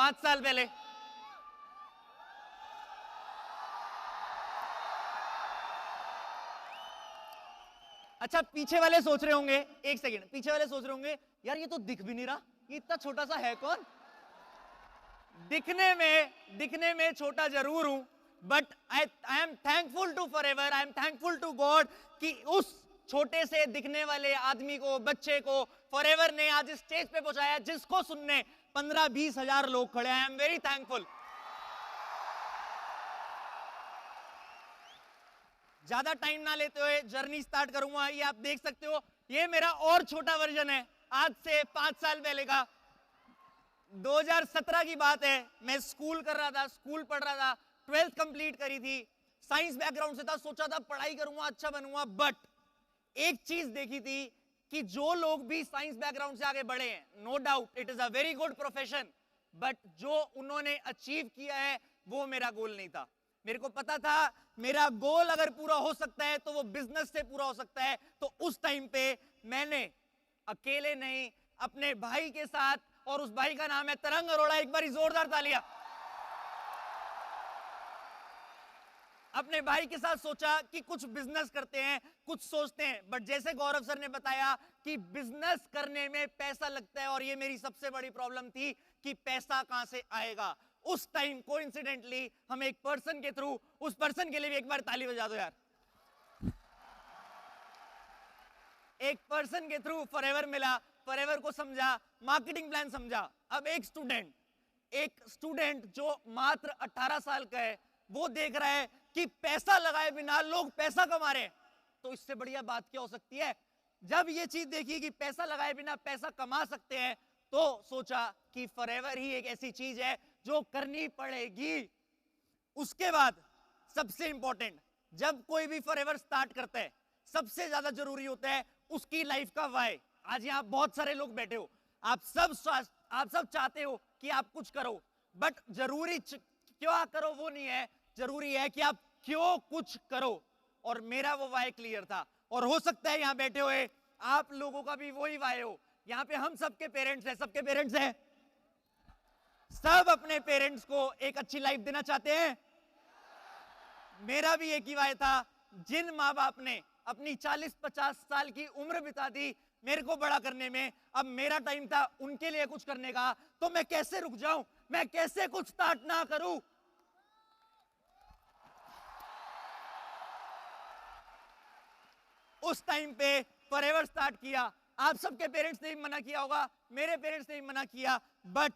5 साल पहले, अच्छा पीछे वाले सोच रहे होंगे, एक सेकंड, पीछे वाले सोच रहे होंगे यार ये तो दिख भी नहीं रहा, ये इतना छोटा सा है कौन? दिखने में छोटा जरूर हूं, but I am thankful to forever, I am thankful to God कि उस छोटे से दिखने वाले आदमी को, बच्चे को फॉरएवर ने आज इस स्टेज पे पहुंचाया जिसको सुनने 15-20 हजार लोग खड़े हैं। I am very thankful. ज्यादा टाइम ना लेते हुए जर्नी स्टार्ट करूंगा। ये आप देख सकते हो, ये मेरा और छोटा वर्जन है आज से 5 साल पहले का। 2017 की बात है, मैं स्कूल कर रहा था, स्कूल पढ़ रहा था, 12th कंप्लीट करी थी, साइंस बैकग्राउंड से था, सोचा था पढ़ाई करूंगा, अच्छा बनूंगा। बट एक चीज देखी थी कि जो लोग भी साइंस बैकग्राउंड से आगे बढ़े हैं, no doubt it is a very good profession, but जो उन्होंने अचीव किया है वो मेरा गोल नहीं था। मेरे को पता था मेरा गोल अगर पूरा हो सकता है तो वो बिजनेस से पूरा हो सकता है। तो उस टाइम पे मैंने अकेले नहीं, अपने भाई के साथ, और उस भाई का नाम है तरंग अरोड़ा, एक बार जोरदार तालियां, अपने भाई के साथ सोचा कि कुछ बिजनेस करते हैं, कुछ सोचते हैं। बट जैसे गौरव सर ने बताया कि बिजनेस करने में पैसा लगता है, और ये मेरी सबसे बड़ी प्रॉब्लम थी कि पैसा कहां से आएगा। उस टाइम कोइंसिडेंटली हम एक पर्सन के थ्रू, उस पर्सन के लिए भी एक बार ताली बजा दो यार, एक पर्सन के थ्रू फॉरएवर मिला, फॉरएवर को समझा, मार्केटिंग प्लान समझा। अब एक स्टूडेंट जो मात्र 18 साल का है, वो देख रहा है कि पैसा लगाए बिना लोग पैसा कमा रहे हैं, तो इससे बढ़िया बात क्या हो सकती है। जब ये चीज देखी कि पैसा लगाए बिना पैसा कमा सकते हैं, तो सोचा कि फॉरएवर ही एक ऐसी चीज है जो करनी पड़ेगी। उसके बाद सबसे इंपॉर्टेंट, जब कोई भी फॉरएवर स्टार्ट करता है, सबसे ज्यादा जरूरी होता है उसकी लाइफ का वाई। आज यहां बहुत सारे लोग बैठे हो, आप सब चाहते हो कि आप कुछ करो, बट जरूरी क्या करो वो नहीं है, जरूरी है कि आप क्यों कुछ करो। और मेरा वो वाई क्लियर था, और हो सकता है यहां बैठे हुए आप लोगों का भी वही वाई हो। यहां पे हम सबके पेरेंट्स हैं, सबके पेरेंट्स हैं, सब अपने पेरेंट्स को एक अच्छी लाइफ देना चाहते हैं। मेरा भी एक ही वाई था। जिन माँ बाप ने अपनी 40-50 साल की उम्र बिता दी मेरे को बड़ा करने में, अब मेरा टाइम था उनके लिए कुछ करने का, तो मैं कैसे रुक जाऊं, मैं कैसे कुछ स्टार्ट ना करूं। उस टाइम पे फॉरएवर स्टार्ट किया। आप सबके पेरेंट्स ने भी मना किया होगा, मेरे पेरेंट्स ने भी मना किया, बट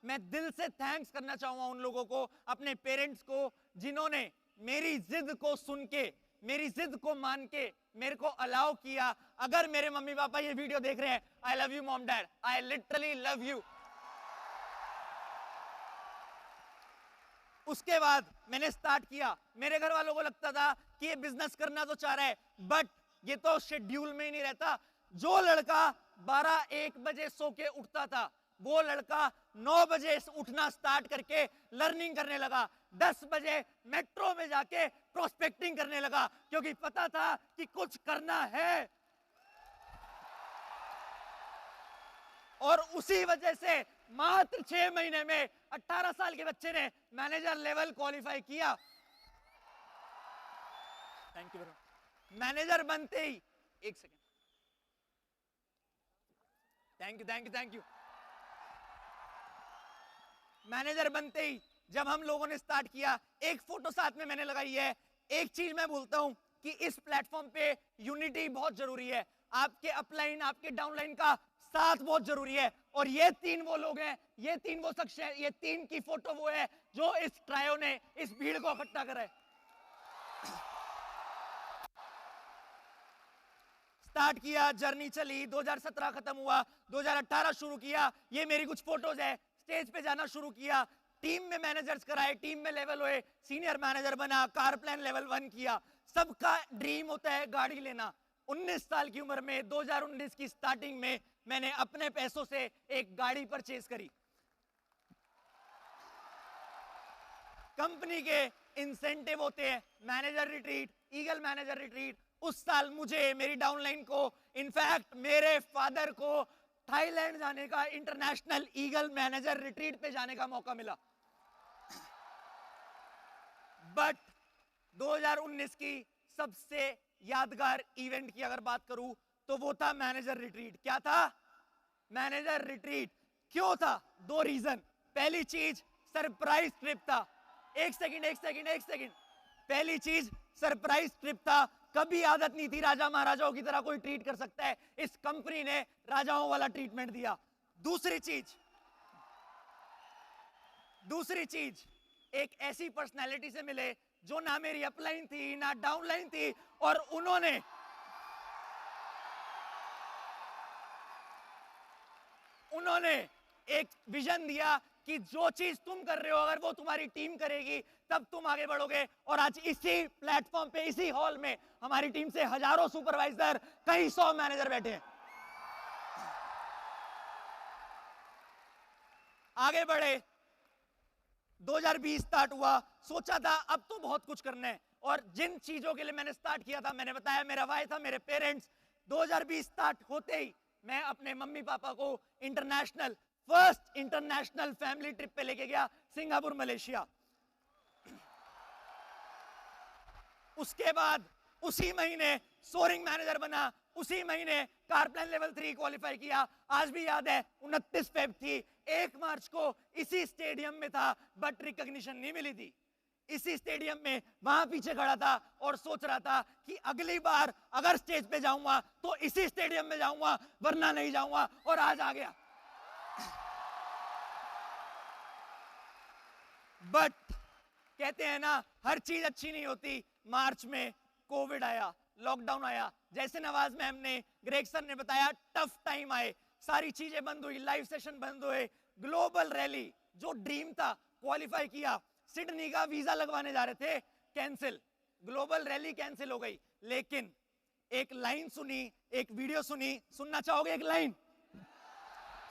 मैं दिल से थैंक्स करना चाहूंगा उन लोगों को, अपने पेरेंट्स को, जिन्होंने मेरी जिद को सुन के, मेरी जिद को मान के मेरे को अलाउ किया। अगर मेरे मम्मी पापा ये वीडियो देख रहे हैं, I love you mom dad, I literally love you. उसके बाद मैंने स्टार्ट किया। मेरे घर वालों को लगता था कि ये बिजनेस करना तो चाह रहा है, बट ये तो शेड्यूल में ही नहीं रहता। जो लड़का 12-1 बजे सो के उठता था, वो लड़का 9 बजे उठना स्टार्ट करके लर्निंग करने लगा, 10 बजे मेट्रो में जाके प्रोस्पेक्टिंग करने लगा, क्योंकि पता था कि कुछ करना है। और उसी वजह से मात्र 6 महीने में 18 साल के बच्चे ने मैनेजर लेवल क्वालिफाई किया। Thank you. मैनेजर बनते ही, एक सेकेंड, थैंक यू। मैनेजर बनते ही जब हम लोगों ने स्टार्ट किया, एक फोटो साथ में मैंने लगाई है। एक चीज मैं बोलता हूं कि इस प्लेटफॉर्म पे यूनिटी बहुत जरूरी है, आपके अपलाइन आपके डाउनलाइन का साथ बहुत जरूरी है। और ये 3 वो लोग हैं, ये 3 वो शख्स हैं, ये 3 की फोटो वो है जो इस ट्रायो ने इस भीड़ को इकट्ठा करा है। स्टार्ट किया, जर्नी चली, 2017 खत्म हुआ, 2018 शुरू किया। ये मेरी कुछ फोटोज है। स्टेज पे जाना शुरू किया, टीम में मैनेजर्स कराए, टीम में लेवल हुए, सीनियर मैनेजर बना, कार प्लान लेवल 1 किया। सबका ड्रीम होता है गाड़ी लेना। 19 साल की उम्र में 2019 की स्टार्टिंग में मैंने अपने पैसों से एक गाड़ी परचेज करी। कंपनी के इंसेंटिव होते हैं, manager retreat, eagle manager retreat. उस साल मुझे, मेरी डाउनलाइन को, इनफैक्ट मेरे फादर को थाईलैंड जाने का, इंटरनेशनल ईगल मैनेजर रिट्रीट पे जाने का मौका मिला। बट 2019 की सबसे यादगार इवेंट की अगर बात करूं तो वो था मैनेजर रिट्रीट। क्या था? Manager retreat. क्यों था? दो रीजन। पहली चीज, सरप्राइज ट्रिप था। एक सेकंड। पहली चीज, सरप्राइज ट्रिप था। कभी आदत नहीं थी राजा महाराजाओं की तरह कोई ट्रीट कर सकता है, इस कंपनी ने राजाओं वाला ट्रीटमेंट दिया। दूसरी चीज, एक ऐसी पर्सनालिटी से मिले जो ना मेरी अपलाइन थी ना डाउनलाइन थी, और उन्होंने एक विजन दिया कि जो चीज तुम कर रहे हो अगर वो तुम्हारी टीम करेगी तब तुम आगे बढ़ोगे। और आज इसी प्लेटफॉर्म पे, इसी हॉल में हमारी टीम से हजारों सुपरवाइजर, कई 100 मैनेजर बैठे हैं। आगे बढ़े, 2020 स्टार्ट हुआ। सोचा था अब तो बहुत कुछ करना है, और जिन चीजों के लिए मैंने स्टार्ट किया था, मैंने बताया मेरा वाई था मेरे पेरेंट्स। 2020 स्टार्ट होते ही मैं अपने मम्मी पापा को फर्स्ट इंटरनेशनल फैमिली ट्रिप पे लेके गया, सिंगापुर मलेशिया। उसके बाद उसी महीने सोरिंग मैनेजर बना, उसी महीने कार प्लान लेवल 3 क्वालिफाई किया। आज भी याद है 29 फेब थी, 1 मार्च को इसी स्टेडियम में था, बट रिकॉग्निशन नहीं मिली थी। इसी स्टेडियम में वहां पीछे खड़ा था और सोच रहा था कि अगली बार अगर स्टेज पे जाऊंगा तो इसी स्टेडियम में जाऊंगा, वरना नहीं जाऊंगा। और आज आ गया। बट कहते हैं ना, हर चीज अच्छी नहीं होती। मार्च में कोविड आया, लॉकडाउन आया, जैसे नवाज मैम ने, ग्रेग सर ने बताया, टफ टाइम आए, सारी चीजें बंद हुई, लाइव सेशन बंद हुए। ग्लोबल रैली जो ड्रीम था, क्वालिफाई किया, सिडनी का वीजा लगवाने जा रहे थे, कैंसिल। ग्लोबल रैली कैंसिल हो गई। लेकिन एक लाइन सुनी, एक वीडियो सुनी, सुनना चाहोगे? एक लाइन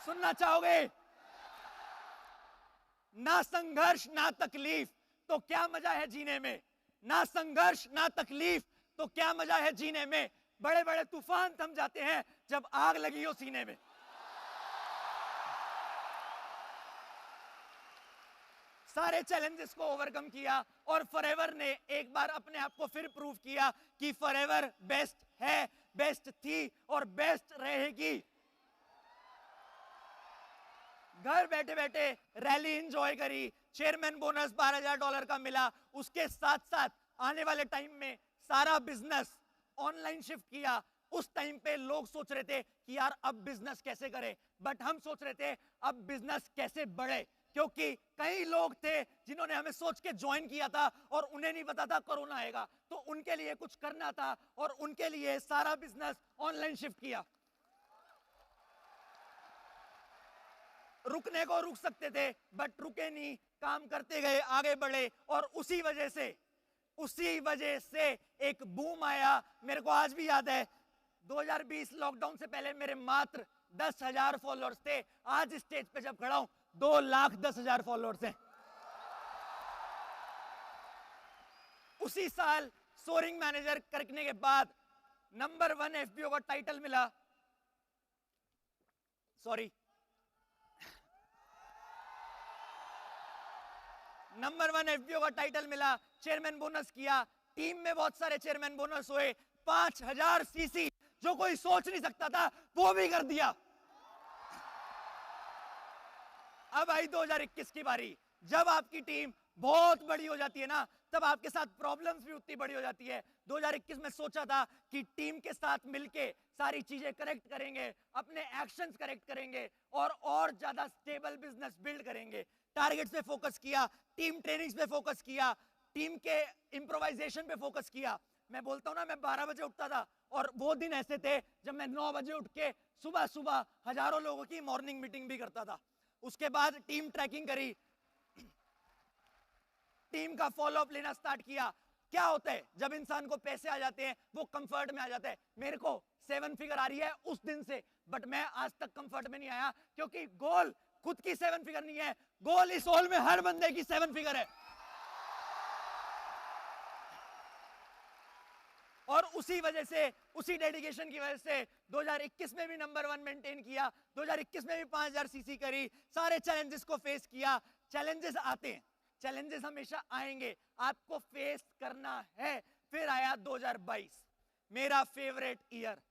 सुनना चाहोगे? ना संघर्ष ना तकलीफ तो क्या मजा है जीने में, ना संघर्ष ना तकलीफ तो क्या मजा है जीने में। बड़े बड़े तूफान थम जाते हैं जब आग लगी हो सीने में। सारे चैलेंजेस को ओवरकम किया और फॉरएवर ने एक बार अपने आप को फिर प्रूव किया कि फॉरएवर बेस्ट है, बेस्ट थी और बेस्ट रहेगी। घर बैठे बैठे रैली एंजॉय करी, चेयरमैन बोनस $12,000 का मिला। उसके साथ साथ आने वाले टाइम में सारा बिजनेस ऑनलाइन शिफ्ट किया। उस टाइम पे लोग सोच रहे थे कि यार अब बिजनेस कैसे करें, बट हम सोच रहे थे अब बिजनेस कैसे बढ़े, क्योंकि कई लोग थे जिन्होंने हमें सोच के ज्वाइन किया था और उन्हें नहीं पता था कोरोना आएगा, तो उनके लिए कुछ करना था और उनके लिए सारा बिजनेस ऑनलाइन शिफ्ट किया। रुकने को रुक सकते थे बट रुके नहीं, काम करते गए, आगे बढ़े। और उसी वजह से एक बूम आया। मेरे को आज भी याद है 2020 लॉकडाउन से पहले मेरे मात्र 10,000 फॉलोअर्स थे। आज स्टेज पे जब खड़ा हूं 2,10,000 फॉलोअर्स हैं। उसी साल सोरिंग मैनेजर करने के बाद नंबर 1 एफबीओ का टाइटल मिला। नंबर 1 एफबीओ का टाइटल मिला, चेयरमैन बोनस किया, टीम में बहुत सारे चेयरमैन बोनस हुए, 5,000 सीसी जो कोई सोच नहीं सकता था वो भी कर दिया। अब आई 2021 की बारी। जब आपकी टीम बहुत बड़ी हो जाती है ना, तब आपके साथ प्रॉब्लम्स भी उतनी बड़ी हो जाती है। 2021 में सोचा था कि टीम के साथ मिलके सारी चीजें करेक्ट करेंगे, अपने एक्शंस करेक्ट करेंगे और ज्यादा स्टेबल बिजनेस बिल्ड करेंगे। टारगेट्स पे फोकस किया, टीम ट्रेनिंग्स पे फोकस किया, टीम के इम्प्रोवाइजेशन पे फोकस किया। मैं बोलता हूं ना, मैं 12 बजे उठता था और वो दिन ऐसे थे जब मैं 9 बजे उठ के सुबह हजारों लोगों की मॉर्निंग मीटिंग भी करता था। उसके बाद टीम ट्रैकिंग करी, टीम का फॉलोअप लेना स्टार्ट किया। क्या होता है जब इंसान को पैसे आ जाते हैं, वो कंफर्ट में आ जाता है। मेरे को 7 फिगर आ रही है उस दिन से, बट मैं आज तक कंफर्ट में नहीं आया, क्योंकि गोल खुद की 7 फिगर नहीं है, गोल इस हॉल में हर बंदे की 7 फिगर है। और उसी वजह से, उसी डेडिकेशन की वजह से 2021 में भी नंबर 1 मेंटेन किया, 2021 में भी 5000 सीसी करी, सारे चैलेंजेस को फेस किया। चैलेंजेस आते हैं, चैलेंजेस हमेशा आएंगे, आपको फेस करना है। फिर आया 2022, मेरा फेवरेट ईयर।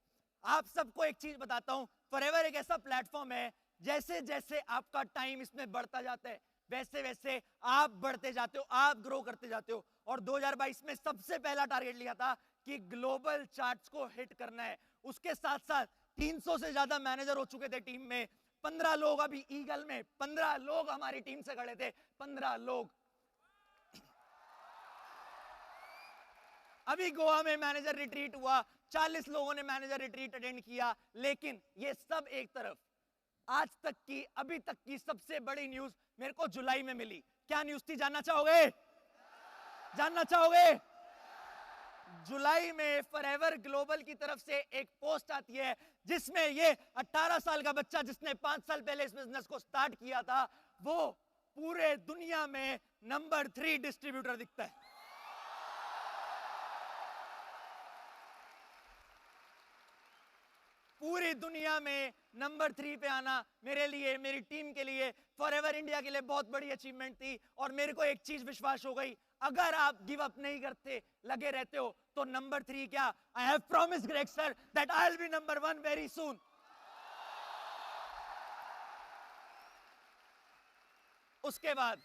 आप सबको एक चीज बताता हूं, फॉरएवर एक ऐसा प्लेटफॉर्म है, जैसे जैसे आपका टाइम इसमें बढ़ता जाता है, वैसे वैसे आप बढ़ते जाते हो, आप ग्रो करते जाते हो। और 2022 में सबसे पहला टारगेट लिया था कि ग्लोबल चार्ट्स को हिट करना है। उसके साथ साथ 300 से ज्यादा मैनेजर हो चुके थे टीम में, 15 लोग अभी ईगल में, 15 लोग हमारी टीम से खड़े थे, 15 लोग। अभी गोवा में मैनेजर रिट्रीट हुआ, 40 लोगों ने मैनेजर रिट्रीट अटेंड किया। लेकिन ये सब एक तरफ, आज तक की, अभी तक की सबसे बड़ी न्यूज मेरे को जुलाई में मिली। क्या न्यूज थी, जानना चाहोगे? जानना चाहोगे? जुलाई में फॉरएवर ग्लोबल की तरफ से एक पोस्ट आती है, जिसमें ये 18 साल का बच्चा जिसने 5 साल पहले इस बिजनेस को स्टार्ट किया था, वो पूरे दुनिया में नंबर 3 डिस्ट्रीब्यूटर दिखता है। पूरी दुनिया में नंबर 3 पे आना मेरे लिए, मेरी टीम के लिए, फॉरएवर इंडिया के लिए बहुत बड़ी अचीवमेंट थी। और मेरे को एक चीज विश्वास हो गई, अगर आप गिव अप नहीं करते, लगे रहते हो, तो नंबर 3 क्या, I have promised Greg sir that I will be number 1 very सून। उसके बाद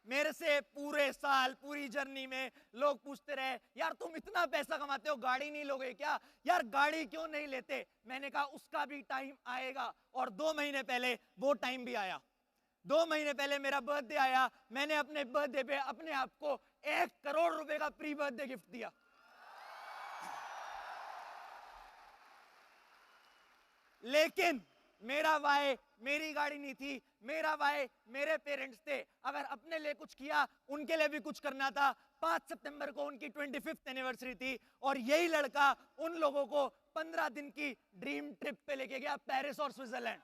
मेरे से पूरे साल, पूरी जर्नी में लोग पूछते रहे, यार तुम इतना पैसा कमाते हो, गाड़ी नहीं लोगे क्या? यार गाड़ी क्यों नहीं लेते? मैंने कहा उसका भी टाइम आएगा। और 2 महीने पहले वो टाइम भी आया। 2 महीने पहले मेरा बर्थडे आया, मैंने अपने बर्थडे पे अपने आप को 1 करोड़ रुपए का प्री बर्थडे गिफ्ट दिया। लेकिन मेरा वाई मेरी गाड़ी नहीं थी, मेरा वाई मेरे पेरेंट्स थे। अगर अपने लिए कुछ किया, उनके लिए भी कुछ करना था। 5 सितंबर को उनकी 25th एनिवर्सरी थी, और यही लड़का उन लोगों को 15 दिन की ड्रीम ट्रिप पे लेके गया, पेरिस और स्विट्जरलैंड।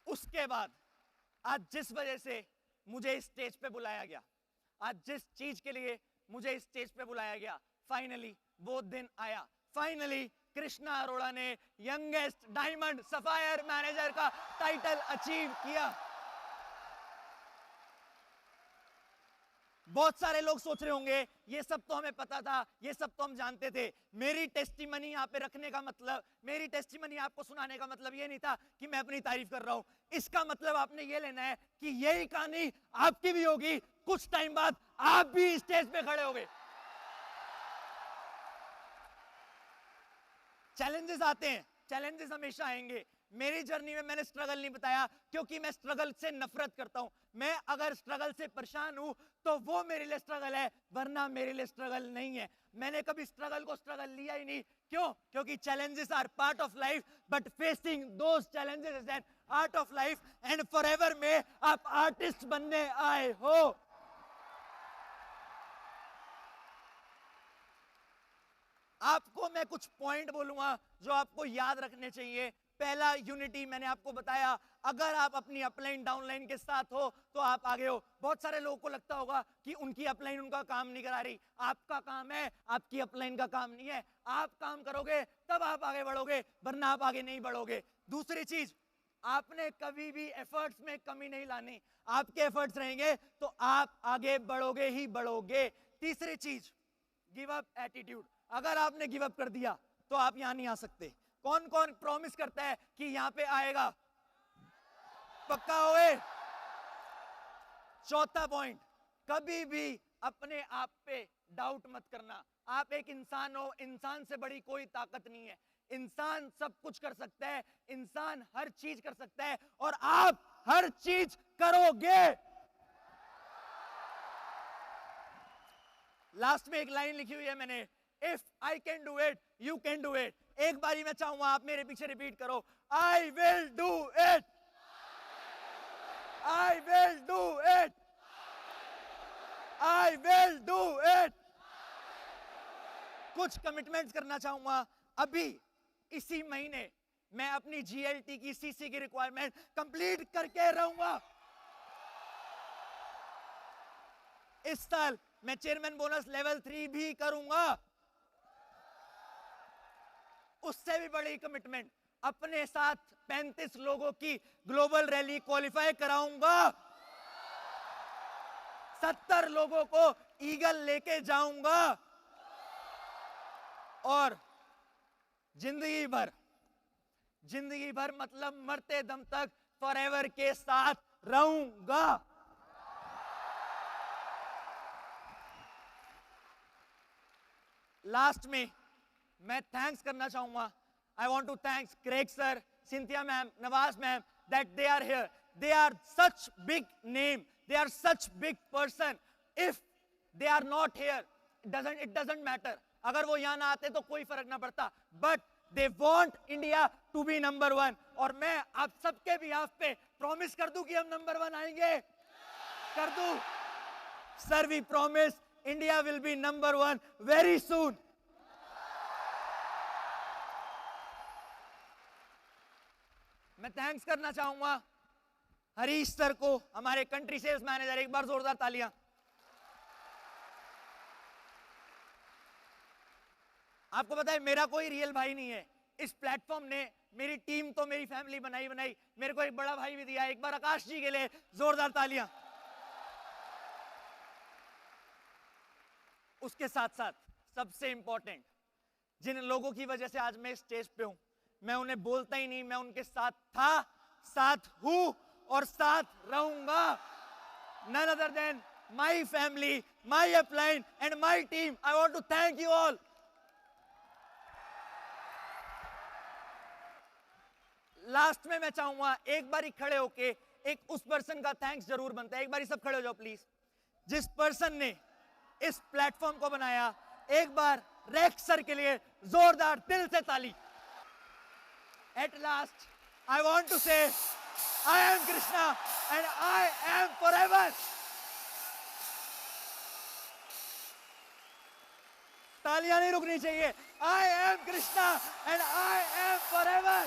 उसके बाद आज जिस वजह से मुझे इस स्टेज पे बुलाया गया, आज जिस चीज के लिए मुझे इस स्टेज पे बुलाया गया, फाइनली वो दिन आया। फाइनली कृष्णा अरोड़ा ने यंगेस्ट डायमंड सफायर मैनेजर का टाइटल अचीव किया। बहुत सारे लोग सोच रहे होंगे ये सब तो हमें पता था, ये सब तो हम जानते थे। मेरी टेस्टिमनी यहाँ पे रखने का मतलब, मेरी टेस्टिमनी आपको सुनाने का मतलब ये नहीं था कि मैं अपनी तारीफ कर रहा हूं। इसका मतलब आपने ये लेना है कि यही कहानी आपकी भी होगी, कुछ टाइम बाद आप भी स्टेज पे खड़े होंगे। चैलेंजेस आते हैं, चैलेंजेस हमेशा आएंगे। मेरी जर्नी में मैंने स्ट्रगल नहीं बताया, क्योंकि मैं स्ट्रगल से नफरत करता हूं। मैं अगर स्ट्रगल से परेशान हूं तो वो मेरे लिए स्ट्रगल है, वरना मेरे लिए स्ट्रगल नहीं है। मैंने कभी स्ट्रगल को स्ट्रगल लिया ही नहीं। क्यों? क्योंकि challenges are part of life, but facing those challenges is an art of life. And forever में आप आर्टिस्ट बनने आए हो। आपको मैं कुछ पॉइंट बोलूंगा जो आपको याद रखने चाहिए। पहला, यूनिटी, मैंने आपको बताया, अगर आप अपनी अपलाइन डाउनलाइन के साथ हो तो आप आगे हो। बहुत सारे लोगों को लगता होगा कि उनकी अपलाइन उनका काम नहीं करा रही। आपका काम है, आपकी अपलाइन का काम नहीं है। आप काम करोगे तब आप आगे बढ़ोगे, वरना आप आगे नहीं बढ़ोगे। दूसरी चीज, आपने कभी भी एफर्ट्स में कमी नहीं लानी। आपके एफर्ट्स रहेंगे तो आप आगे बढ़ोगे ही बढ़ोगे। तीसरी चीज, गिव अप एटीट्यूड। अगर आपने गिव अप कर दिया तो आप यहां नहीं आ सकते। कौन कौन प्रॉमिस करता है कि यहां पे आएगा? पक्का होए? चौथा पॉइंट, कभी भी अपने आप पे डाउट मत करना। आप एक इंसान हो, इंसान से बड़ी कोई ताकत नहीं है। इंसान सब कुछ कर सकता है, इंसान हर चीज कर सकता है, और आप हर चीज करोगे। लास्ट में एक लाइन लिखी हुई है मैंने, if I can do it you can do it. एक बारी मैं चाहूंगा आप मेरे पीछे रिपीट करो, I will do it, I will do it, I will do it. कुछ कमिटमेंट्स करना चाहूंगा। अभी इसी महीने मैं अपनी जीएलटी की सीसी की रिक्वायरमेंट कंप्लीट करके रहूंगा। इस साल मैं चेयरमैन बोनस लेवल 3 भी करूंगा। उससे भी बड़ी कमिटमेंट, अपने साथ 35 लोगों की ग्लोबल रैली क्वालिफाई कराऊंगा। 70 लोगों को ईगल लेके जाऊंगा और जिंदगी भर मतलब मरते दम तक फॉरएवर के साथ रहूंगा। लास्ट में मैं थैंक्स करना चाहूंगा। I want to thanks Craig sir, Cynthia ma'am, Nawaz ma'am, that they are here. They are such big name, they are such big person. If they are not here, it doesn't matter. अगर वो यहां ना आते तो कोई फर्क ना पड़ता, but they want India to be number 1। और मैं आप सबके बिहाफ पे प्रॉमिस कर दूं कि हम नंबर 1 आएंगे। कर दूं sir, we promise India will be number 1 very soon. मैं थैंक्स करना चाहूंगा हरीश सर को, हमारे कंट्री सेल्स मैनेजर। एक बार जोरदार तालियां। आपको पता है मेरा कोई रियल भाई नहीं है। इस प्लेटफॉर्म ने मेरी टीम तो मेरी फैमिली बनाई मेरे को एक बड़ा भाई भी दिया। एक बार आकाश जी के लिए जोरदार तालियां। उसके साथ साथ सबसे इंपॉर्टेंट, जिन लोगों की वजह से आज मैं स्टेज पे हूं, मैं उन्हें बोलता ही नहीं, मैं उनके साथ था, साथ हूं और साथ रहूंगा। none other than my family, my upline and my team. I want to thank you all. Last में मैं चाहूंगा एक बारी खड़े होके एक उस पर्सन का थैंक्स जरूर बनता है। एक बारी सब खड़े हो जाओ प्लीज। जिस पर्सन ने इस प्लेटफॉर्म को बनाया, एक बार रेक्स सर के लिए जोरदार दिल से ताली। At last, I want to say, I am Krishna and I am forever. तालियां नहीं रुकनी चाहिए। I am Krishna and I am forever.